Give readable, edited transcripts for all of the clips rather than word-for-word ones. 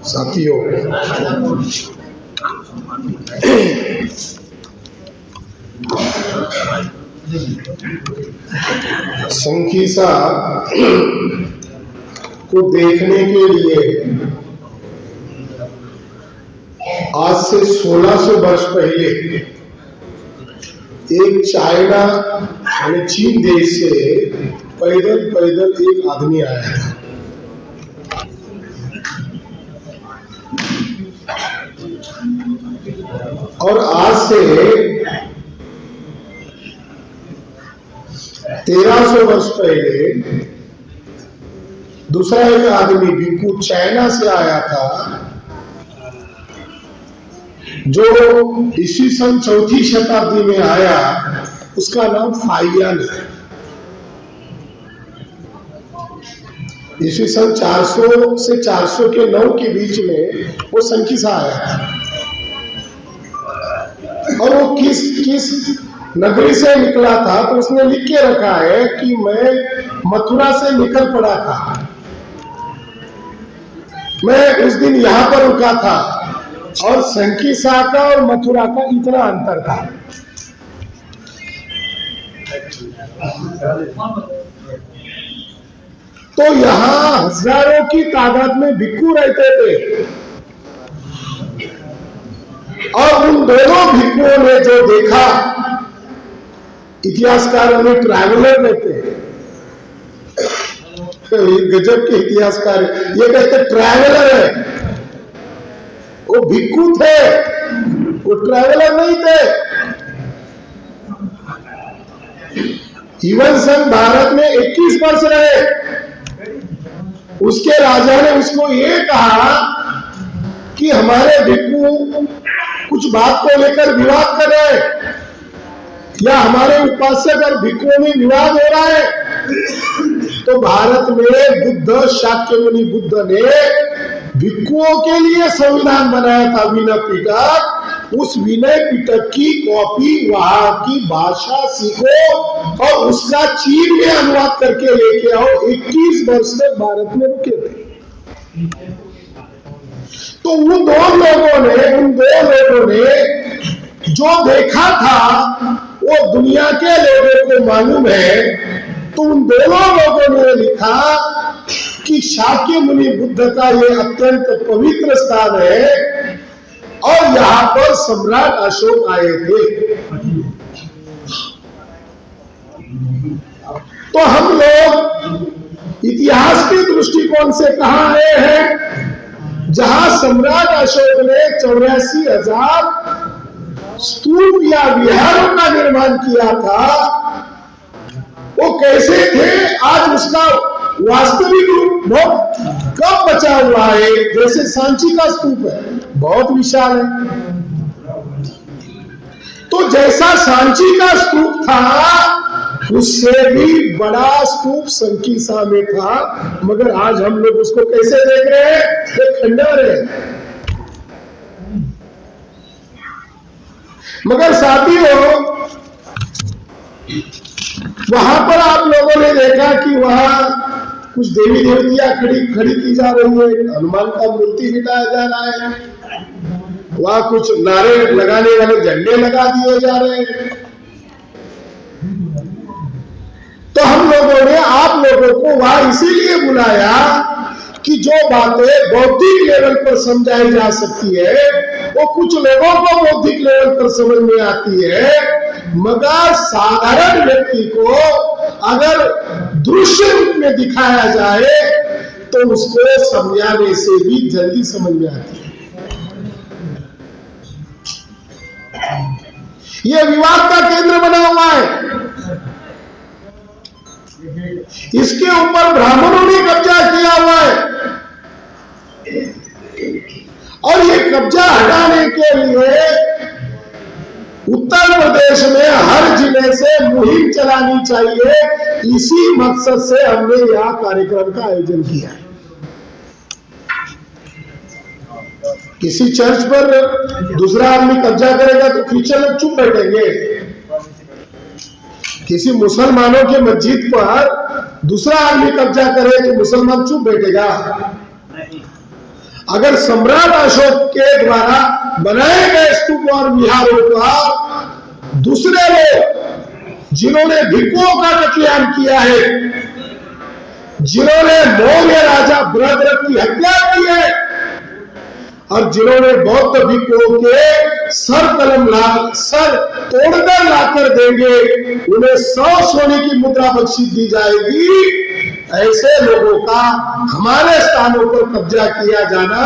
साथियों, संकीसा को देखने के लिए आज से 1600 वर्ष पहले एक चाइना यानी चीन देश से पैदल एक आदमी आया था। और आज से 1300 वर्ष पहले दूसरा एक आदमी भिक्खू चाइना से आया था, जो ईस्वी सन 4वीं शताब्दी में आया। उसका नाम फाहियान है। ईस्वी सन 400 से 409 के बीच में वो संकीसा आया था। और वो किस नगरी से निकला था तो उसने लिख के रखा है कि मैं मथुरा से निकल पड़ा था, मैं उस दिन यहां पर रुका था। और संकीसा का और मथुरा का इतना अंतर था। तो यहां हजारों की तादाद में भिक्खू रहते थे। और उन दोनों भिक्खुओं ने जो देखा, इतिहासकारों ने ट्रैवलर रहते हैं, गजब के इतिहासकार ये कहते ट्रैवलर है। वो भिक्खु थे, वो ट्रैवलर नहीं थे। इवन सन भारत में 21 वर्ष रहे। उसके राजा ने उसको ये कहा कि हमारे भिक्खु कुछ बात को लेकर विवाद कर रहे हैं, या हमारे उपासक और भिक्खुओं में विवाद हो रहा है। तो भारत में बुद्ध, शाक्य मुनि बुद्ध ने भिक्खुओं के लिए संविधान बनाया था, विनय पिटक। उस विनय पिटक की कॉपी वहां की भाषा सीखो और उसका चीन में अनुवाद करके लेके आओ। 21 वर्ष तक भारत में रुके थे। तो उन दो लोगों ने जो देखा था वो दुनिया के लोगों को मालूम है। तो उन दोनों लोगों ने लिखा कि शाक्य मुनि बुद्ध का ये अत्यंत पवित्र स्थान है और यहाँ पर सम्राट अशोक आए थे। तो हम लोग इतिहास के दृष्टिकोण से कहां आए हैं? जहां सम्राट अशोक ने 84,000 स्तूप या विहारों का निर्माण किया था, वो कैसे थे आज उसका वास्तविक रूप बहुत कम बचा हुआ है। जैसे सांची का स्तूप है, बहुत विशाल है। तो जैसा सांची का स्तूप था, उससे भी बड़ा स्तूप संकीसा में था। मगर आज हम लोग उसको कैसे देख रहे हैं? एक खंडहर है। मगर साथियों, वहां पर आप लोगों ने देखा कि वहां कुछ देवी देवतियां खड़ी की जा रही है, हनुमान का मूर्ति बिठाया जा रहा है, वहां कुछ नारे लगाने वाले झंडे लगा दिए जा रहे हैं। तो हम लोगों ने आप लोगों को वहां इसीलिए बुलाया कि जो बातें बौद्धिक लेवल पर समझाई जा सकती है वो कुछ लोगों को बौद्धिक लेवल पर समझ में आती है। मगर साधारण व्यक्ति को अगर दृश्य रूप में दिखाया जाए तो उसको समझाने से भी जल्दी समझ में आती है। यह विवाद का केंद्र बना हुआ है। इसके ऊपर ब्राह्मणों ने कब्जा किया हुआ है और ये कब्जा हटाने के लिए उत्तर प्रदेश में हर जिले से मुहिम चलानी चाहिए। इसी मकसद से हमने यहां कार्यक्रम का आयोजन किया है। किसी चर्च पर दूसरा आदमी कब्जा करेगा तो क्रिश्चियन लोग चुप बैठेंगे। किसी मुसलमानों के मस्जिद पर दूसरा आदमी कब्जा करे तो मुसलमान चुप बैठेगा। अगर सम्राट अशोक के द्वारा बनाए गए स्तूप और विहारों का दूसरे लोग जिन्होंने भिक्षुओं का कत्लेआम किया है, जिन्होंने मौर्य राजा बृहद्रथ की हत्या की है और जिन्होंने बौद्ध भिक्षुओं के सर तोड़कर लाकर देंगे, उन्हें 100 सोने की मुद्रा बख्शी दी जाएगी। ऐसे लोगों का हमारे स्थानों पर कब्जा किया जाना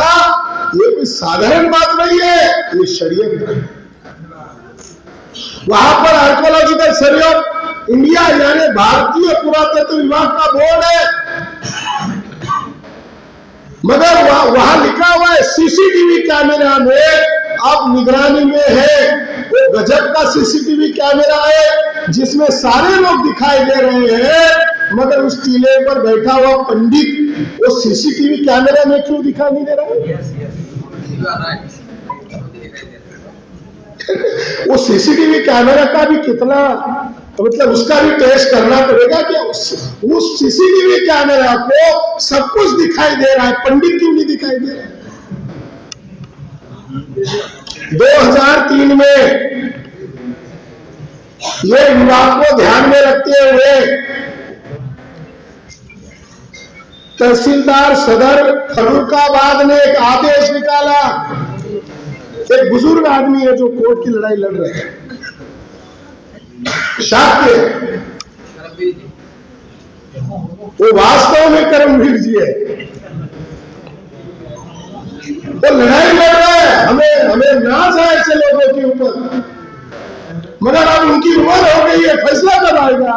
ये कोई साधारण बात नहीं है, ये षड्यंत्र है। वहां पर आर्कियोलॉजिकल सर्वे ऑफ इंडिया यानी भारतीय पुरातत्व विभाग का बोर्ड है, मगर वहां लिखा हुआ है सीसीटीवी कैमरा में अब निगरानी में है। वो गजब का सीसीटीवी कैमरा है जिसमें सारे लोग दिखाई दे रहे हैं, मगर उस टीले पर बैठा हुआ पंडित वो सीसीटीवी कैमरा में क्यों दिखाई नहीं दे रहा है? वो सीसीटीवी कैमरा का भी कितना मतलब उसका भी टेस्ट करना पड़ेगा कि उस सीसीटीवी कैमरा को सब कुछ दिखाई दे रहा है, पंडित क्यों नहीं दिखाई दे रहा है? 2003 में ये विवाद को ध्यान में रखते हुए तहसीलदार सदर फर्रुखाबाद ने एक आदेश निकाला। एक बुजुर्ग आदमी है जो कोर्ट की लड़ाई लड़ रहे हैं, शाक्य, वो वास्तव में कर्मवीर जी है, वो लड़ाई लड़ रहा है। हमें नाज है ऐसे लोगों के ऊपर, मगर अब उनकी उम्र हो गई है, फैसला कब आएगा?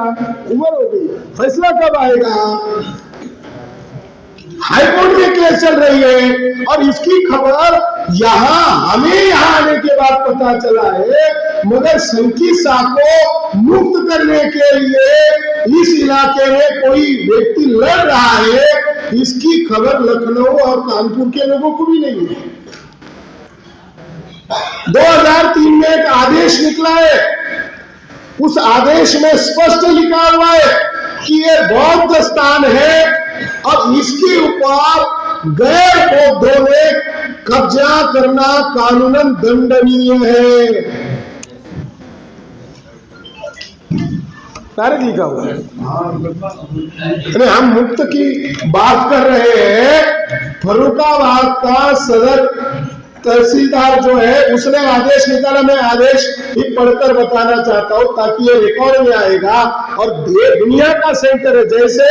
उम्र हो गई है, फैसला कब आएगा? हाईकोर्ट में केस चल रही है और इसकी खबर हमें यहाँ आने के बाद पता चला है, मगर संकीसा को मुक्त करने के लिए इस इलाके में कोई व्यक्ति लड़ रहा है, इसकी खबर लखनऊ और कानपुर के लोगों को भी नहीं है। 2003 में एक आदेश निकला है, उस आदेश में स्पष्ट लिखा हुआ है कि ये बौद्ध स्थान है और इसके ऊपर गैर बौद्धों ने कब्जा करना कानूनन दंडनीय है। तारीख लिखा हुआ है। हम मुक्त की बात कर रहे हैं। फर्रुखाबाद का सदर तहसीलदार जो है उसने आदेश निकाला। मैं आदेश ही पढ़कर बताना चाहता हूं ताकि ये रिकॉर्ड में आएगा। और दुनिया का सेंटर है, जैसे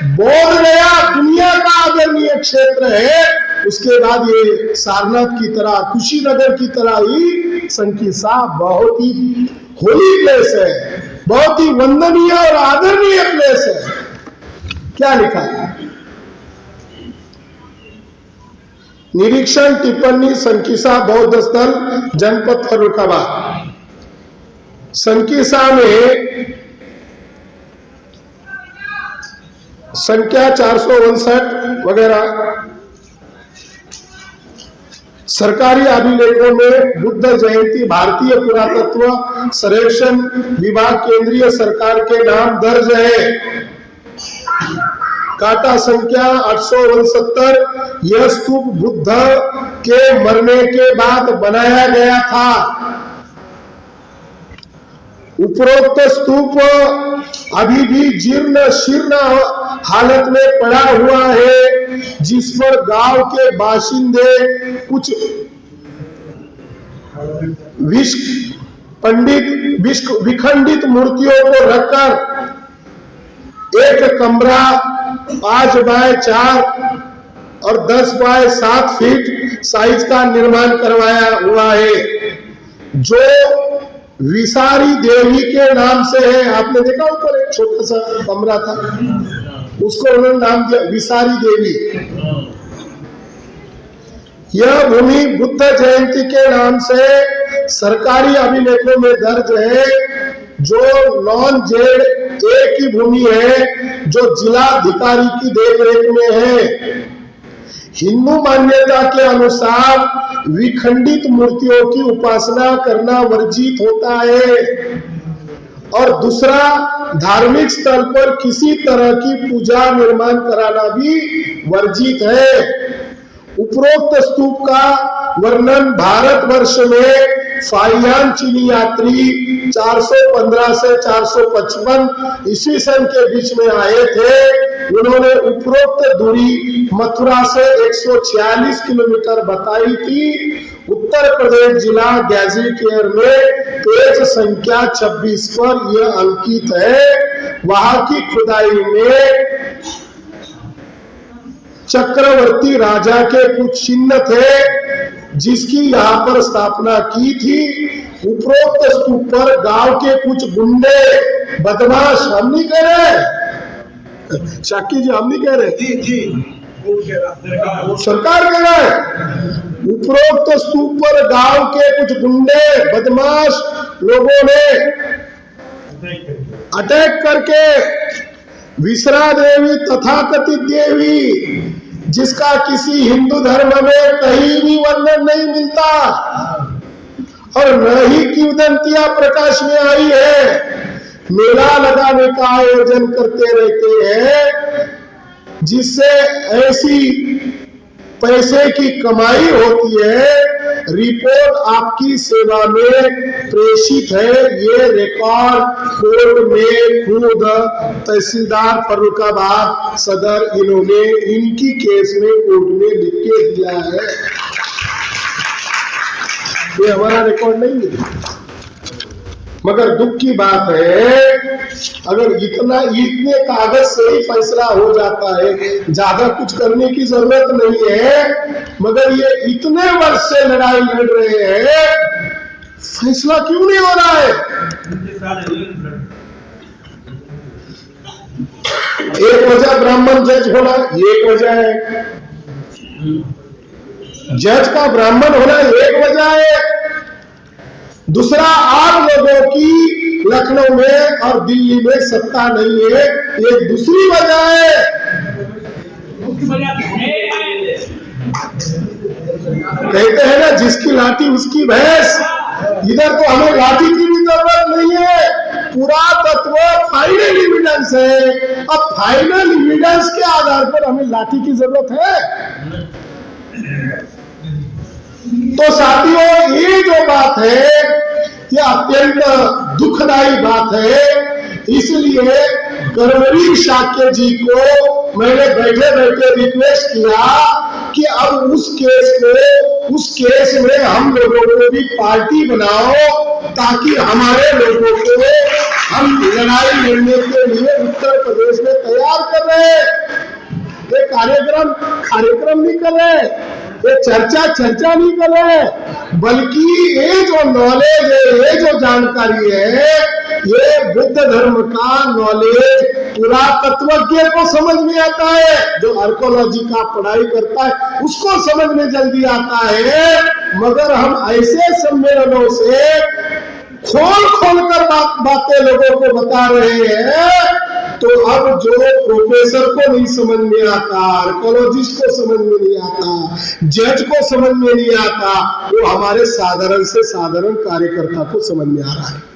बोध गया दुनिया का आदरणीय क्षेत्र है, उसके बाद ये सारनाथ की तरह, कुशीनगर की तरह ही संकीसा बहुत ही होली प्लेस है, बहुत ही वंदनीय और आदरणीय प्लेस है। क्या लिखा है? निरीक्षण टिप्पणी संकीसा बौद्ध स्थल जनपद फर्रुखाबाद। संकीसा में संख्या 459 वगैरह सरकारी अभिलेखों में बुद्ध जयंती भारतीय पुरातत्व सर्वेक्षण विभाग केंद्रीय सरकार के नाम दर्ज है। काटा संख्या 869। यह स्तूप बुद्ध के मरने के बाद बनाया गया था। उपरोक्त स्तूप अभी भी जीर्ण शीर्ण हालत में पड़ा हुआ है, जिस पर गांव के बाशिंदे कुछ विखंडित मूर्तियों को रखकर एक कमरा 5 बाय 4 और 10 बाय 7 फीट साइज का निर्माण करवाया हुआ है, जो विसारी देवी के नाम से है। आपने देखा ऊपर एक छोटा सा कमरा था, उसको उन्होंने नाम दिया विसारी देवी। यह भूमि बुद्ध जयंती के नाम से सरकारी अभिलेखों में दर्ज है, जो नॉन जेड ए की भूमि है, जो जिलाधिकारी की देखरेख में है। हिंदू मान्यता के अनुसार विखंडित मूर्तियों की उपासना करना वर्जित होता है, और दूसरा धार्मिक स्थल पर किसी तरह की पूजा निर्माण कराना भी वर्जित है। उपरोक्त स्तूप का वर्णन भारतवर्ष में फाहियान चीनी यात्री 415 से 455 ईस्वी सन के बीच में आए थे। उन्होंने उपरोक्त दूरी मथुरा से 146 किलोमीटर बताई थी। उत्तर प्रदेश जिला गैजेटियर में पेज संख्या 26 पर यह अंकित है। वहां की खुदाई में चक्रवर्ती राजा के कुछ चिन्ह थे जिसकी यहाँ पर स्थापना की थी। उपरोक्त स्तूप पर गांव के कुछ गुंडे बदमाश, हम नहीं कह रहे शाकी जी, हम नहीं कह रहे जी, सरकार कह रहा है। उपरोक्त स्तूप पर गांव के कुछ गुंडे बदमाश लोगों ने अटैक करके विसरा देवी तथाकथित देवी, जिसका किसी हिंदू धर्म में कहीं भी वर्णन नहीं मिलता और न ही किंवदंतियां प्रकाश में आई है, मेला लगाने का आयोजन करते रहते हैं जिससे ऐसी पैसे की कमाई होती है। रिपोर्ट आपकी सेवा में प्रेषित है। ये रिकॉर्ड कोर्ट में खुद तहसीलदार फर्रुखाबाद सदर इन्होंने इनकी केस में कोर्ट में लिख के दिया है। ये हमारा रिकॉर्ड नहीं है। मगर दुख की बात है, अगर इतने कागज से ही फैसला हो जाता है, ज्यादा कुछ करने की जरूरत नहीं है। मगर ये इतने वर्ष से लड़ाई लड़ रहे हैं, फैसला क्यों नहीं हो रहा है? एक वजह ब्राह्मण जज होना, एक वजह है। जज का ब्राह्मण होना एक वजह है। दूसरा, आप लोगों की लखनऊ में और दिल्ली में सत्ता नहीं है, ये दूसरी वजह है। कहते हैं ना, जिसकी लाठी उसकी भैंस। इधर तो हमें लाठी की भी जरूरत नहीं है, पूरा तत्व फाइनल एविडेंस है। अब फाइनल एविडेंस के आधार पर हमें लाठी की जरूरत है। तो साथियों, ये जो बात है ये अत्यंत दुखदायी बात है। इसलिए कर्मवीर शाक्य जी को मैंने बैठे बैठे रिक्वेस्ट किया कि अब उस केस में हम लोगों को भी पार्टी बनाओ, ताकि हमारे लोगों को हम लड़ाई लड़ने के लिए उत्तर प्रदेश में तैयार कर रहे हैं। ये कार्यक्रम नहीं कर रहे, ये चर्चा नहीं कर रहे, बल्कि ये जो नॉलेज है, ये जो जानकारी है, ये बुद्ध धर्म का नॉलेज पुरातत्वज्ञ को समझ में आता है। जो आर्कोलॉजी का पढ़ाई करता है उसको समझ में जल्दी आता है। मगर हम ऐसे सम्मेलनों से खोल कर बातें लोगों को बता रहे हैं, तो अब जो प्रोफेसर को नहीं समझ में आता, आर्कोलॉजिस्ट को समझ में नहीं आता, जज को समझ में नहीं आता, वो हमारे साधारण से साधारण कार्यकर्ता को समझ में आ रहा है।